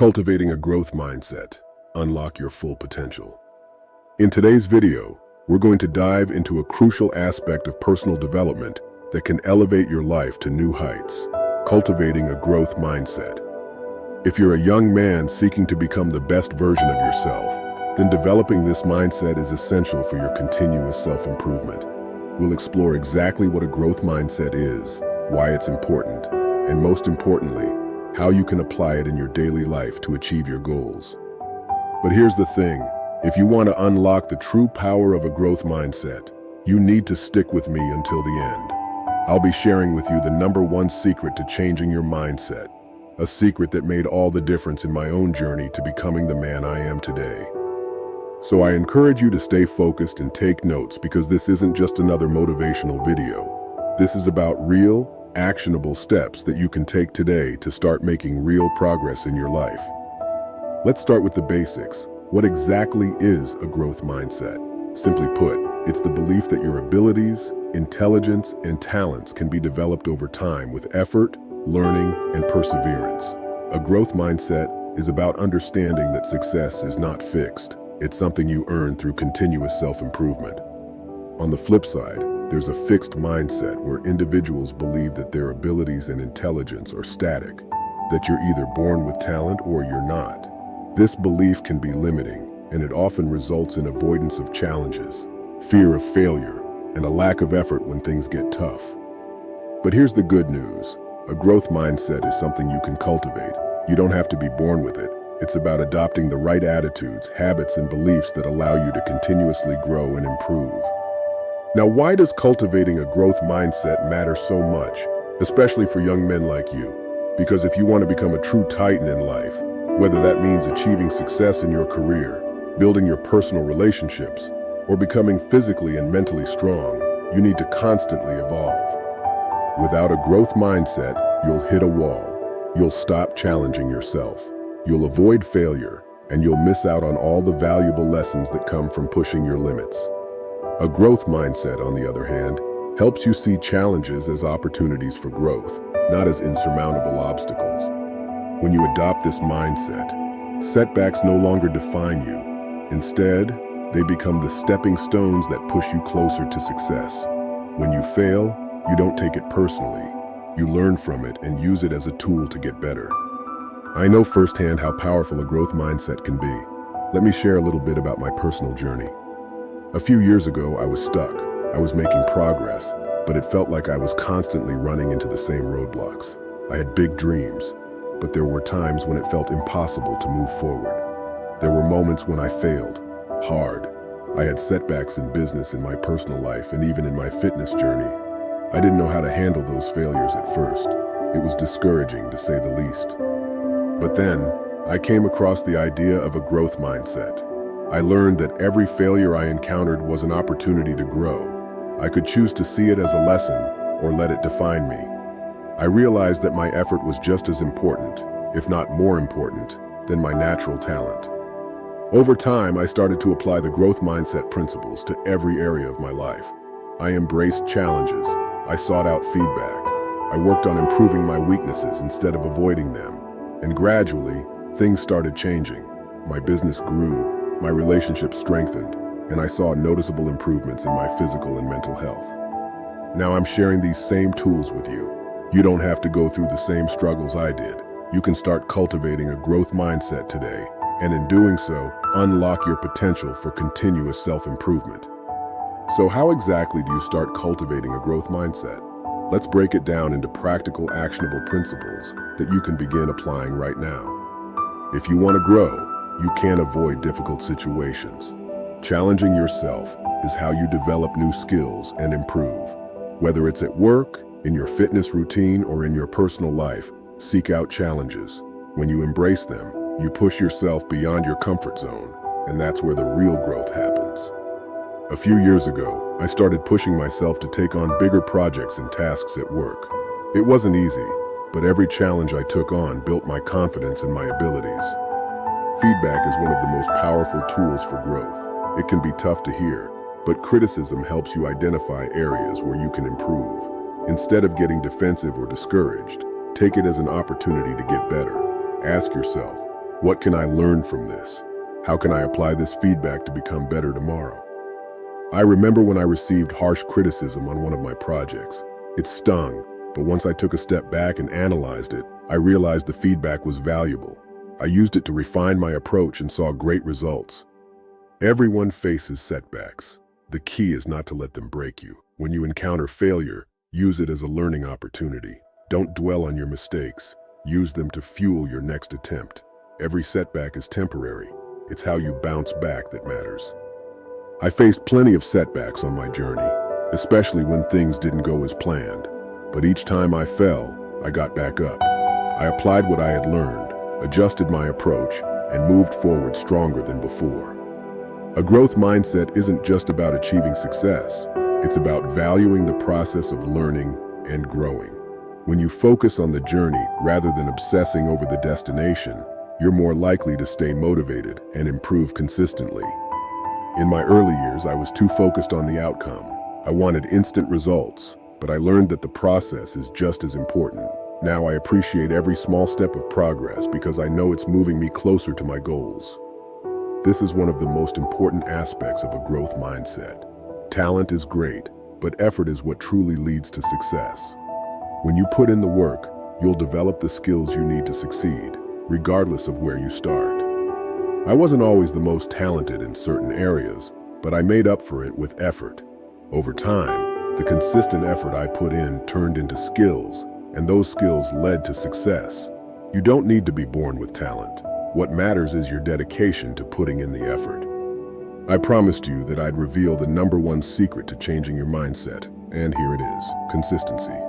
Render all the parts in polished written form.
Cultivating a growth mindset. Unlock your full potential. In today's video, we're going to dive into a crucial aspect of personal development that can elevate your life to new heights. Cultivating a growth mindset. If you're a young man seeking to become the best version of yourself, then developing this mindset is essential for your continuous self-improvement. We'll explore exactly what a growth mindset is, why it's important, and most importantly, how you can apply it in your daily life to achieve your goals. But here's the thing, if you want to unlock the true power of a growth mindset, you need to stick with me until the end. I'll be sharing with you the #1 secret to changing your mindset, a secret that made all the difference in my own journey to becoming the man I am today. So I encourage you to stay focused and take notes, because this isn't just another motivational video. This is about real, actionable steps that you can take today to start making real progress in your life. Let's start with the basics. What exactly is a growth mindset? Simply put, it's the belief that your abilities, intelligence, and talents can be developed over time with effort, learning, and perseverance. A growth mindset is about understanding that success is not fixed. It's something you earn through continuous self-improvement. On the flip side, there's a fixed mindset where individuals believe that their abilities and intelligence are static, that you're either born with talent or you're not. This belief can be limiting, and it often results in avoidance of challenges, fear of failure, and a lack of effort when things get tough. But here's the good news. A growth mindset is something you can cultivate. You don't have to be born with it. It's about adopting the right attitudes, habits, and beliefs that allow you to continuously grow and improve. Now, why does cultivating a growth mindset matter so much, especially for young men like you? Because if you want to become a true Titan in life, whether that means achieving success in your career, building your personal relationships, or becoming physically and mentally strong, you need to constantly evolve. Without a growth mindset, you'll hit a wall. You'll stop challenging yourself. You'll avoid failure, and you'll miss out on all the valuable lessons that come from pushing your limits. A growth mindset, on the other hand, helps you see challenges as opportunities for growth, not as insurmountable obstacles. When you adopt this mindset, setbacks no longer define you. Instead, they become the stepping stones that push you closer to success. When you fail, you don't take it personally. You learn from it and use it as a tool to get better. I know firsthand how powerful a growth mindset can be. Let me share a little bit about my personal journey. A few years ago, I was stuck. I was making progress, but it felt like I was constantly running into the same roadblocks. I had big dreams, but there were times when it felt impossible to move forward. There were moments when I failed, hard. I had setbacks in business, in my personal life, and even in my fitness journey. I didn't know how to handle those failures at first. It was discouraging, to say the least. But then, I came across the idea of a growth mindset. I learned that every failure I encountered was an opportunity to grow. I could choose to see it as a lesson or let it define me. I realized that my effort was just as important, if not more important, than my natural talent. Over time, I started to apply the growth mindset principles to every area of my life. I embraced challenges. I sought out feedback. I worked on improving my weaknesses instead of avoiding them. And gradually, things started changing. My business grew. My relationships strengthened, and I saw noticeable improvements in my physical and mental health. Now I'm sharing these same tools with you. You don't have to go through the same struggles I did. You can start cultivating a growth mindset today, and in doing so, unlock your potential for continuous self-improvement. So how exactly do you start cultivating a growth mindset? Let's break it down into practical, actionable principles that you can begin applying right now. If you want to grow, you can't avoid difficult situations. Challenging yourself is how you develop new skills and improve. Whether it's at work, in your fitness routine, or in your personal life, seek out challenges. When you embrace them, you push yourself beyond your comfort zone, and that's where the real growth happens. A few years ago, I started pushing myself to take on bigger projects and tasks at work. It wasn't easy, but every challenge I took on built my confidence and my abilities. Feedback is one of the most powerful tools for growth. It can be tough to hear, but criticism helps you identify areas where you can improve. Instead of getting defensive or discouraged, take it as an opportunity to get better. Ask yourself, What can I learn from this? How can I apply this feedback to become better tomorrow? I remember when I received harsh criticism on one of my projects. It stung, but once I took a step back and analyzed it, I realized the feedback was valuable. I used it to refine my approach and saw great results. Everyone faces setbacks. The key is not to let them break you. When you encounter failure, use it as a learning opportunity. Don't dwell on your mistakes. Use them to fuel your next attempt. Every setback is temporary. It's how you bounce back that matters. I faced plenty of setbacks on my journey, especially when things didn't go as planned. But each time I fell, I got back up. I applied what I had learned, adjusted my approach, and moved forward stronger than before. A growth mindset isn't just about achieving success. It's about valuing the process of learning and growing. When you focus on the journey rather than obsessing over the destination, you're more likely to stay motivated and improve consistently. In my early years, I was too focused on the outcome. I wanted instant results, but I learned that the process is just as important. Now I appreciate every small step of progress because I know it's moving me closer to my goals. This is one of the most important aspects of a growth mindset. Talent is great, but effort is what truly leads to success. When you put in the work, you'll develop the skills you need to succeed, regardless of where you start. I wasn't always the most talented in certain areas, but I made up for it with effort. Over time, the consistent effort I put in turned into skills, and those skills led to success. You don't need to be born with talent. What matters is your dedication to putting in the effort. I promised you that I'd reveal the #1 secret to changing your mindset, and here it is: consistency.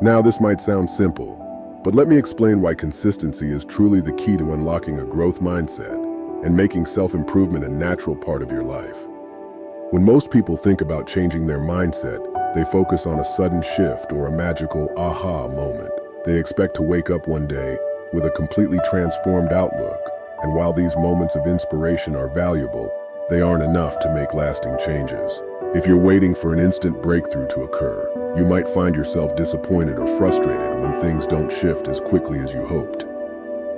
Now, this might sound simple, but let me explain why consistency is truly the key to unlocking a growth mindset and making self-improvement a natural part of your life. When most people think about changing their mindset, they focus on a sudden shift or a magical aha moment. They expect to wake up one day with a completely transformed outlook, and while these moments of inspiration are valuable, they aren't enough to make lasting changes. If you're waiting for an instant breakthrough to occur, you might find yourself disappointed or frustrated when things don't shift as quickly as you hoped.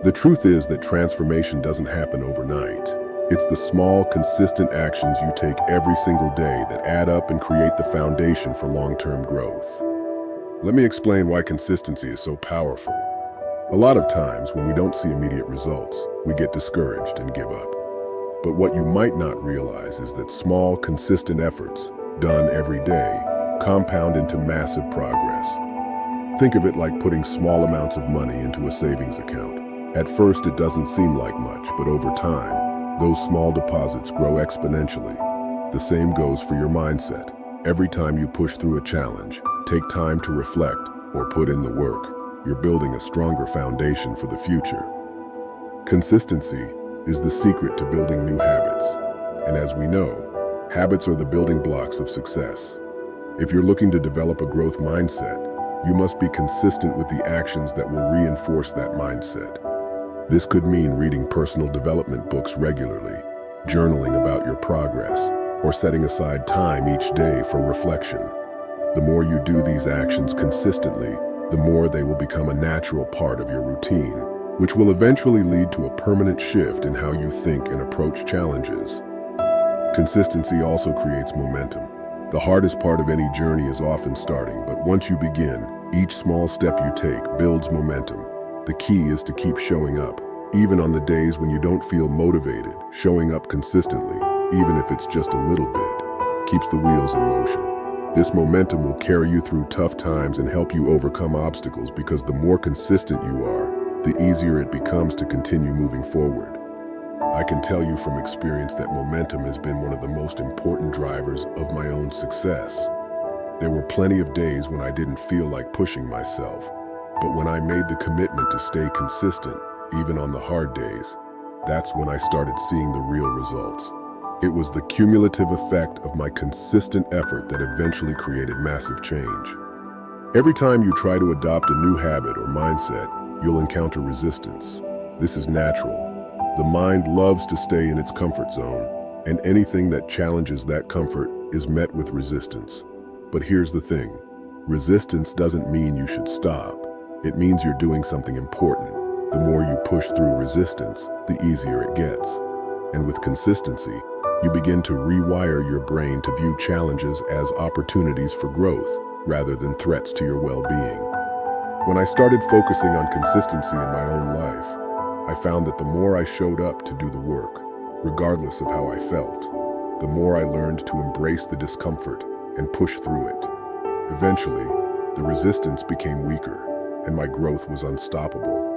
The truth is that transformation doesn't happen overnight. It's the small, consistent actions you take every single day that add up and create the foundation for long-term growth. Let me explain why consistency is so powerful. A lot of times, when we don't see immediate results, we get discouraged and give up. But what you might not realize is that small, consistent efforts, done every day, compound into massive progress. Think of it like putting small amounts of money into a savings account. At first, it doesn't seem like much, but over time, those small deposits grow exponentially. The same goes for your mindset. Every time you push through a challenge, take time to reflect, or put in the work, you're building a stronger foundation for the future. Consistency is the secret to building new habits. And as we know, habits are the building blocks of success. If you're looking to develop a growth mindset, you must be consistent with the actions that will reinforce that mindset. This could mean reading personal development books regularly, journaling about your progress, or setting aside time each day for reflection. The more you do these actions consistently, the more they will become a natural part of your routine, which will eventually lead to a permanent shift in how you think and approach challenges. Consistency also creates momentum. The hardest part of any journey is often starting, but once you begin, each small step you take builds momentum. The key is to keep showing up, even on the days when you don't feel motivated. Showing up consistently, even if it's just a little bit, keeps the wheels in motion. This momentum will carry you through tough times and help you overcome obstacles, because the more consistent you are, the easier it becomes to continue moving forward. I can tell you from experience that momentum has been one of the most important drivers of my own success. There were plenty of days when I didn't feel like pushing myself, but when I made the commitment to stay consistent, even on the hard days, that's when I started seeing the real results. It was the cumulative effect of my consistent effort that eventually created massive change. Every time you try to adopt a new habit or mindset, you'll encounter resistance. This is natural. The mind loves to stay in its comfort zone, and anything that challenges that comfort is met with resistance. But here's the thing. Resistance doesn't mean you should stop. It means you're doing something important. The more you push through resistance, the easier it gets. And with consistency, you begin to rewire your brain to view challenges as opportunities for growth rather than threats to your well-being. When I started focusing on consistency in my own life, I found that the more I showed up to do the work, regardless of how I felt, the more I learned to embrace the discomfort and push through it. Eventually, the resistance became weaker, and my growth was unstoppable.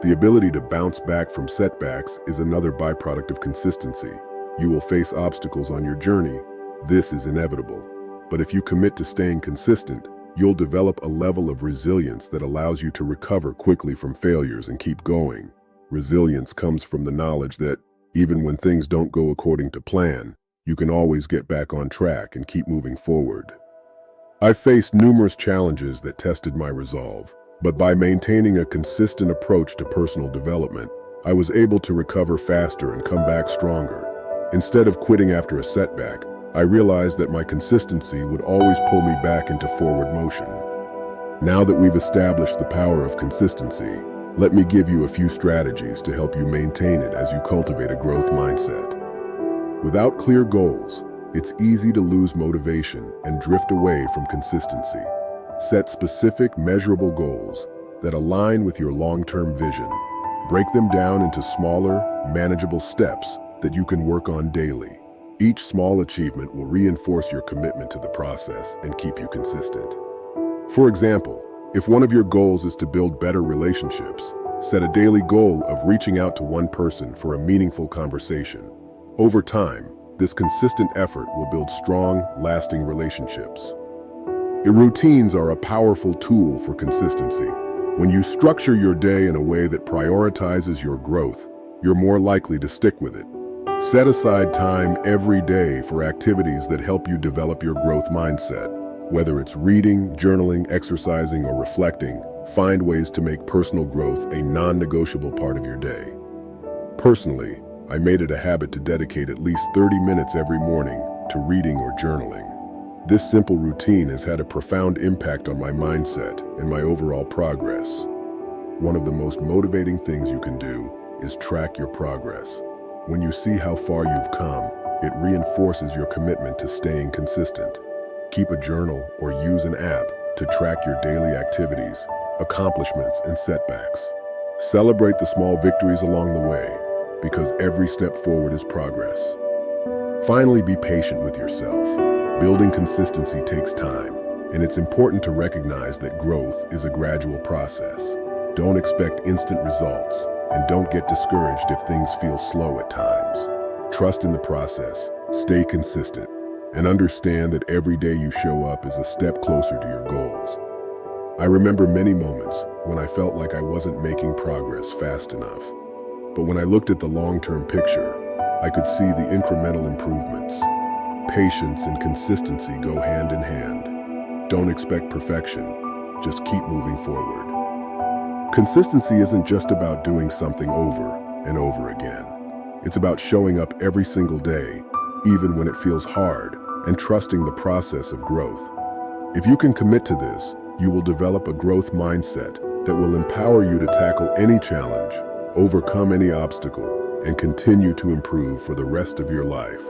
The ability to bounce back from setbacks is another byproduct of consistency. You will face obstacles on your journey. This is inevitable. But if you commit to staying consistent, you'll develop a level of resilience that allows you to recover quickly from failures and keep going. Resilience comes from the knowledge that even when things don't go according to plan, you can always get back on track and keep moving forward. I've faced numerous challenges that tested my resolve, but by maintaining a consistent approach to personal development, I was able to recover faster and come back stronger. Instead of quitting after a setback, I realized that my consistency would always pull me back into forward motion. Now that we've established the power of consistency, let me give you a few strategies to help you maintain it as you cultivate a growth mindset. Without clear goals, it's easy to lose motivation and drift away from consistency. Set specific, measurable goals that align with your long-term vision. Break them down into smaller, manageable steps that you can work on daily. Each small achievement will reinforce your commitment to the process and keep you consistent. For example, if one of your goals is to build better relationships, set a daily goal of reaching out to one person for a meaningful conversation. Over time, this consistent effort will build strong, lasting relationships. Routines are a powerful tool for consistency. When you structure your day in a way that prioritizes your growth, you're more likely to stick with it. Set aside time every day for activities that help you develop your growth mindset. Whether it's reading, journaling, exercising, or reflecting, find ways to make personal growth a non-negotiable part of your day. Personally, I made it a habit to dedicate at least 30 minutes every morning to reading or journaling. This simple routine has had a profound impact on my mindset and my overall progress. One of the most motivating things you can do is track your progress. When you see how far you've come, it reinforces your commitment to staying consistent. Keep a journal or use an app to track your daily activities, accomplishments, and setbacks. Celebrate the small victories along the way, because every step forward is progress. Finally, be patient with yourself. Building consistency takes time, and it's important to recognize that growth is a gradual process. Don't expect instant results, and don't get discouraged if things feel slow at times. Trust in the process, stay consistent, and understand that every day you show up is a step closer to your goals. I remember many moments when I felt like I wasn't making progress fast enough. But when I looked at the long-term picture, I could see the incremental improvements. Patience and consistency go hand in hand. Don't expect perfection, just keep moving forward. Consistency isn't just about doing something over and over again. It's about showing up every single day, even when it feels hard, and trusting the process of growth. If you can commit to this, you will develop a growth mindset that will empower you to tackle any challenge, overcome any obstacle, and continue to improve for the rest of your life.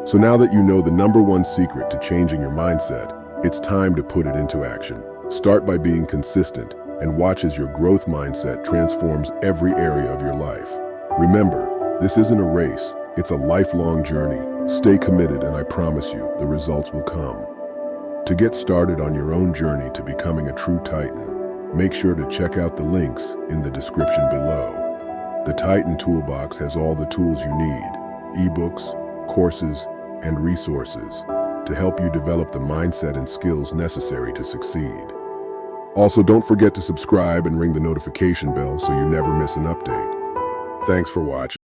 So now that you know the #1 secret to changing your mindset, it's time to put it into action. Start by being consistent and watch as your growth mindset transforms every area of your life. Remember, this isn't a race, it's a lifelong journey. Stay committed and I promise you, the results will come. To get started on your own journey to becoming a true Titan, make sure to check out the links in the description below. The Titan Toolbox has all the tools you need, ebooks, courses, and resources to help you develop the mindset and skills necessary to succeed. Also, don't forget to subscribe and ring the notification bell so you never miss an update. Thanks for watching.